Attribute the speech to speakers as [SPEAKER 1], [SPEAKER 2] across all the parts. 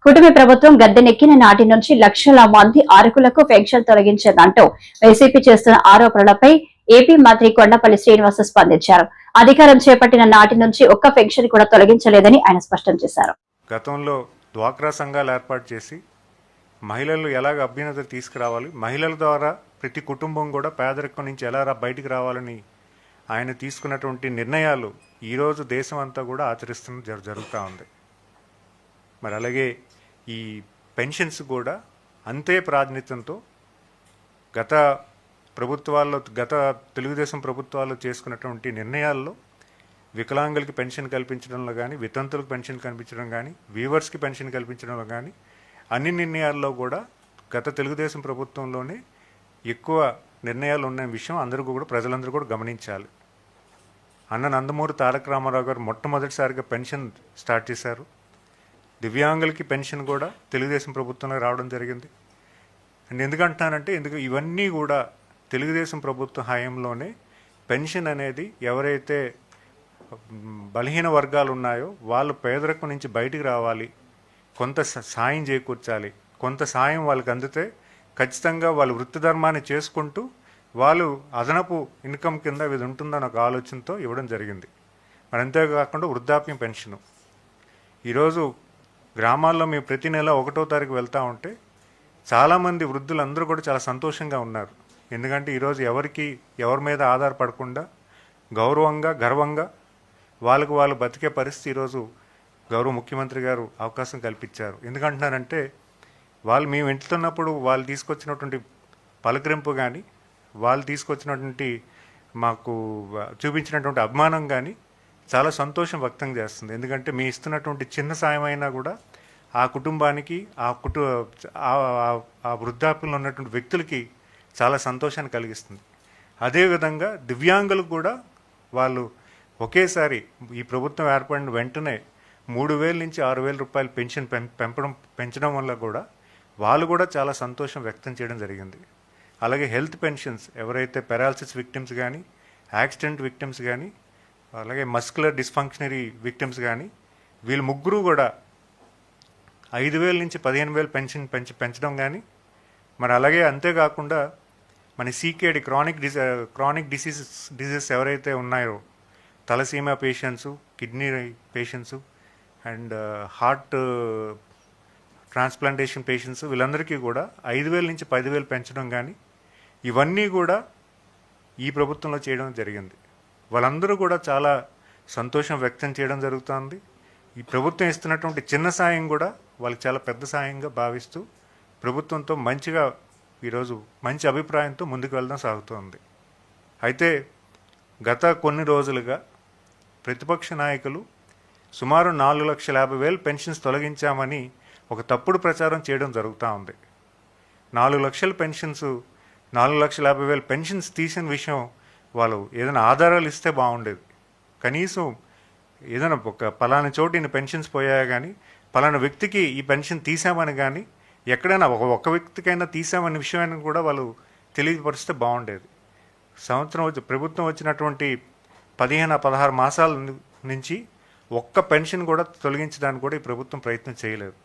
[SPEAKER 1] కుటుంబ ప్రభుత్వం గద్దెనెక్కిన నాటి నుంచి లక్షల మంది అర్హులకు పెన్షన్ తొలగించిందంటూ వైసీపీ చేస్తున్న ఆరోపణలపై ఏపీ మంత్రి కొండపల్లి శ్రీనివాస్ స్పందించారు. అధికారం చేపట్టిన నాటి నుంచి ఒక్క పెన్షన్ కూడా తొలగించలేదని ఆయన స్పష్టం చేశారు.
[SPEAKER 2] గతంలో డ్వాక్రా సంఘాలు ఏర్పాటు చేసి మహిళలు ఎలాగ అభ్యున్నతి తీసుకురావాలి, మహిళల ద్వారా ప్రతి కుటుంబం కూడా పేదరికం నుంచి ఎలా బయటికి రావాలని ఆయన తీసుకున్నటువంటి నిర్ణయాలు ఈరోజు దేశం అంతా కూడా ఆచరిస్తున్న జరుగుతూ ఉంది. మరి అలాగే ఈ పెన్షన్స్ కూడా అంతే ప్రాధాన్యతతో గత తెలుగుదేశం ప్రభుత్వాల్లో చేసుకున్నటువంటి నిర్ణయాల్లో వికలాంగులకి పెన్షన్ కల్పించడంలో కానీ, వితంతులకు పెన్షన్ కల్పించడం కానీ, వీవర్స్కి పెన్షన్ కల్పించడంలో కానీ అన్ని నిర్ణయాల్లో కూడా గత తెలుగుదేశం ప్రభుత్వంలోనే ఎక్కువ నిర్ణయాలు ఉన్న విషయం ప్రజలందరూ కూడా గమనించాలి. అన్న నందమూరి తారక రామారావు గారు మొట్టమొదటిసారిగా పెన్షన్ స్టార్ట్ చేశారు. దివ్యాంగులకి పెన్షన్ కూడా తెలుగుదేశం ప్రభుత్వంలో రావడం జరిగింది. అండ్ ఎందుకంటున్నానంటే ఇవన్నీ కూడా తెలుగుదేశం ప్రభుత్వ హయాంలోనే పెన్షన్ అనేది ఎవరైతే బలహీన వర్గాలు ఉన్నాయో వాళ్ళు పేదరికం నుంచి బయటికి రావాలి, కొంత సాయం చేకూర్చాలి, కొంత సాయం వాళ్ళకి అందితే ఖచ్చితంగా వాళ్ళు వృత్తి ధర్మాన్ని చేసుకుంటూ వాళ్ళు అదనపు ఇన్కమ్ కింద ఇది ఉంటుందన్న ఒక ఆలోచనతో ఇవ్వడం జరిగింది. మరి అంతేకాకుండా వృద్ధాప్యం పెన్షను ఈరోజు గ్రామాల్లో మేము ప్రతి నెల 1వ తారీఖు వెళ్తూ ఉంటే చాలామంది వృద్ధులందరూ కూడా చాలా సంతోషంగా ఉన్నారు. ఎందుకంటే ఈరోజు ఎవరి మీద ఆధారపడకుండా గౌరవంగా గర్వంగా వాళ్ళు బతికే పరిస్థితి ఈరోజు గౌరవ ముఖ్యమంత్రి గారు అవకాశం కల్పించారు. ఎందుకంటున్నారంటే మేము వెళ్తున్నప్పుడు వాళ్ళు తీసుకొచ్చినటువంటి పలకరింపు కానీ, వాళ్ళు తీసుకొచ్చినటువంటి మాకు చూపించినటువంటి అభిమానం కానీ చాలా సంతోషం వ్యక్తం చేస్తుంది. ఎందుకంటే మీ ఇస్తున్నటువంటి చిన్న సాయం అయినా కూడా ఆ కుటుంబానికి ఆ వృద్ధాప్యంలో ఉన్నటువంటి వ్యక్తులకి చాలా సంతోషాన్ని కలిగిస్తుంది. అదేవిధంగా దివ్యాంగులకు కూడా వాళ్ళు ఒకేసారి ఈ ప్రభుత్వం ఏర్పడిన వెంటనే 3,000 నుంచి 6,000 రూపాయలు పెన్షన్ పెంచడం వల్ల కూడా వాళ్ళు కూడా చాలా సంతోషం వ్యక్తం చేయడం జరిగింది. అలాగే హెల్త్ పెన్షన్స్ ఎవరైతే పెరాలసిస్ విక్టిమ్స్ కానీ, యాక్సిడెంట్ విక్టిమ్స్ కానీ, అలాగే మస్కులర్ డిస్ఫంక్షనరీ విక్టిమ్స్ కానీ వీళ్ళు ముగ్గురు కూడా 5,000 నుంచి 15,000 పెన్షన్ పెంచడం కానీ, మరి అలాగే అంతేకాకుండా మన సీకేడి క్రానిక్ డిసీజెస్ ఎవరైతే ఉన్నాయో తలసీమా patients, kidney patients and heart transplantation patients వీళ్ళందరికీ కూడా 5,000 నుంచి 10,000 పెంచడం కానీ ఇవన్నీ కూడా ఈ ప్రభుత్వంలో చేయడం జరిగింది. వాళ్ళందరూ కూడా చాలా సంతోషం వ్యక్తం చేయడం జరుగుతుంది. ఈ ప్రభుత్వం ఇస్తున్నటువంటి చిన్న సాయం కూడా వాళ్ళకి చాలా పెద్ద సాయంగా భావిస్తూ ప్రభుత్వంతో మంచిగా ఈరోజు మంచి అభిప్రాయంతో ముందుకు వెళ్ళడం సాగుతోంది. అయితే గత కొన్ని రోజులుగా ప్రతిపక్ష నాయకులు సుమారు 4,50,000 పెన్షన్స్ తొలగించామని ఒక తప్పుడు ప్రచారం చేయడం జరుగుతూ ఉంది. 4 లక్షల పెన్షన్స్ 4,50,000 పెన్షన్స్ తీసిన విషయం వాళ్ళు ఏదైనా ఆధారాలు ఇస్తే బాగుండేది. కనీసం ఏదైనా ఒక పలానా చోటు ఇన్ని పెన్షన్స్ పోయాయా కానీ, పలానా వ్యక్తికి ఈ పెన్షన్ తీసామని కానీ, ఎక్కడైనా ఒక వ్యక్తికైనా తీసామనే విషయాన్ని కూడా వాళ్ళు తెలియపరిస్తే బాగుండేది. ప్రభుత్వం వచ్చినటువంటి 15-16 మాసాల నుంచి ఒక్క పెన్షన్ కూడా తొలగించడానికి కూడా ఈ ప్రభుత్వం ప్రయత్నం చేయలేదు.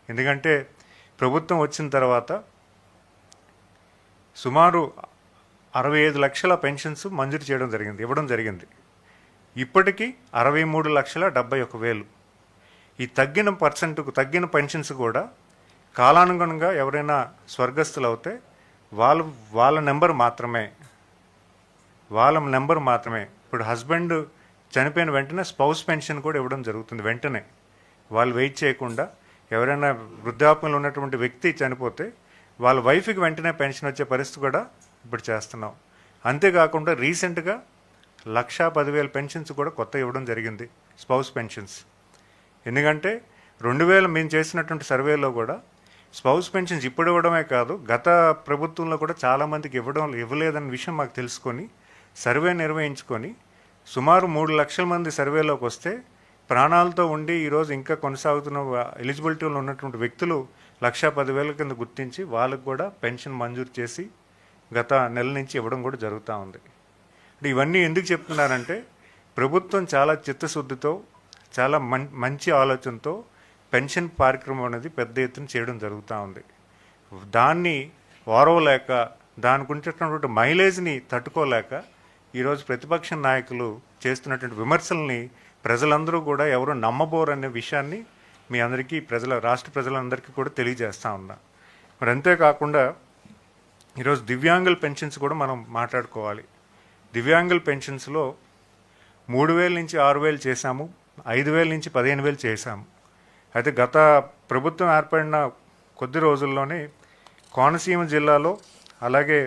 [SPEAKER 2] ఎందుకంటే ప్రభుత్వం వచ్చిన తర్వాత సుమారు 65 లక్షల పెన్షన్స్ మంజూరు చేయడం జరిగింది, ఇవ్వడం జరిగింది. ఇప్పటికీ 63,71,000. ఈ తగ్గిన పెన్షన్స్ కూడా కాలానుగుణంగా ఎవరైనా స్వర్గస్థులు అవుతే వాళ్ళ నెంబర్ మాత్రమే ఇప్పుడు హస్బెండ్ చనిపోయిన వెంటనే స్పౌస్ పెన్షన్ కూడా ఇవ్వడం జరుగుతుంది. వెంటనే వాళ్ళు వెయిట్ చేయకుండా ఎవరైనా వృద్ధాప్యంలో ఉన్నటువంటి వ్యక్తి చనిపోతే వాళ్ళ వైఫ్కి వెంటనే పెన్షన్ వచ్చే పరిస్థితి కూడా ఇప్పుడు చేస్తున్నాం. అంతేకాకుండా రీసెంట్గా 1,10,000 పెన్షన్స్ కూడా కొత్త ఇవ్వడం జరిగింది, స్పౌస్ పెన్షన్స్. ఎందుకంటే 2000 మేము చేసినటువంటి సర్వేలో కూడా స్పౌస్ పెన్షన్స్ ఇప్పుడు ఇవ్వడమే కాదు, గత ప్రభుత్వంలో కూడా చాలామందికి ఇవ్వలేదన్న విషయం మాకు తెలుసుకొని సర్వే నిర్వహించుకొని సుమారు 3 లక్షల మంది సర్వేలోకి వస్తే ప్రాణాలతో ఉండి ఈరోజు ఇంకా కొనసాగుతున్న ఎలిజిబిలిటీలో ఉన్నటువంటి వ్యక్తులు 1,10,000 కింద గుర్తించి వాళ్ళకు కూడా పెన్షన్ మంజూరు చేసి గత నెల నుంచి ఇవ్వడం కూడా జరుగుతూ ఉంది. ఇవన్నీ ఎందుకు చెప్తున్నారంటే ప్రభుత్వం చాలా చిత్తశుద్ధితో చాలా మంచి ఆలోచనతో పెన్షన్ కార్యక్రమం అనేది పెద్ద ఎత్తున చేయడం జరుగుతూ ఉంది. దాన్ని ఓరవలేక, దానికి ఉండేటటువంటి మైలేజ్ని తట్టుకోలేక ఈరోజు ప్రతిపక్ష నాయకులు చేస్తున్నటువంటి విమర్శల్ని ప్రజలందరూ కూడా ఎవరు నమ్మబోరు అనే విషయాన్ని మీ అందరికీ రాష్ట్ర ప్రజలందరికీ కూడా తెలియజేస్తూ ఉన్నా. మరి అంతేకాకుండా ఈరోజు దివ్యాంగుల పెన్షన్స్ కూడా మనం మాట్లాడుకోవాలి. దివ్యాంగుల పెన్షన్స్లో 3,000 నుంచి 6,000 చేశాము, 5,000 నుంచి 15,000 చేశాము. అయితే గత ప్రభుత్వం ఏర్పడిన కొద్ది రోజుల్లోనే కోనసీమ జిల్లాలో అలాగే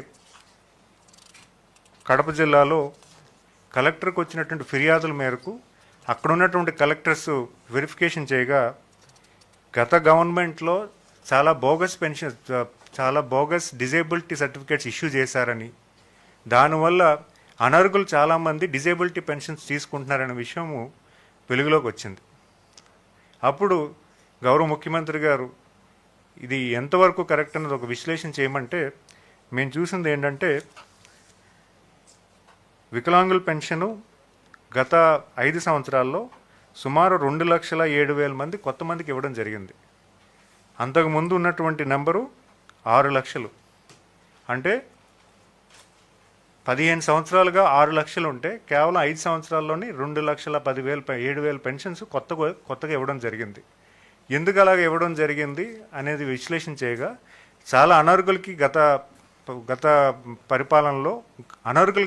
[SPEAKER 2] కడప జిల్లాలో కలెక్టర్కి వచ్చినటువంటి ఫిర్యాదుల మేరకు అక్కడ ఉన్నటువంటి కలెక్టర్స్ వెరిఫికేషన్ చేయగా గత గవర్నమెంట్లో చాలా బోగస్ డిజేబిలిటీ సర్టిఫికేట్స్ ఇష్యూ చేశారని, దానివల్ల అనర్హులు చాలామంది డిజేబిలిటీ పెన్షన్స్ తీసుకుంటున్నారనే విషయము వెలుగులోకి వచ్చింది. అప్పుడు గౌరవ ముఖ్యమంత్రి గారు ఇది ఎంతవరకు కరెక్ట్ అన్నది ఒక విశ్లేషణ చేయమంటే మేము చూసింది ఏంటంటే, వికలాంగుల పెన్షను గత 5 సంవత్సరాల్లో సుమారు 2,07,000 మంది కొత్త మందికి ఇవ్వడం జరిగింది. అంతకుముందు ఉన్నటువంటి నెంబరు 6 లక్షలు. అంటే 15 సంవత్సరాలుగా 6 లక్షలు ఉంటే కేవలం 5 సంవత్సరాల్లోనే 2,10,000 పెన్షన్స్ కొత్తగా ఇవ్వడం జరిగింది. ఎందుకు అలాగ ఇవ్వడం జరిగింది అనేది విశ్లేషణ చేయగా చాలా అనర్హులకి గత పరిపాలనలో అనర్హులకి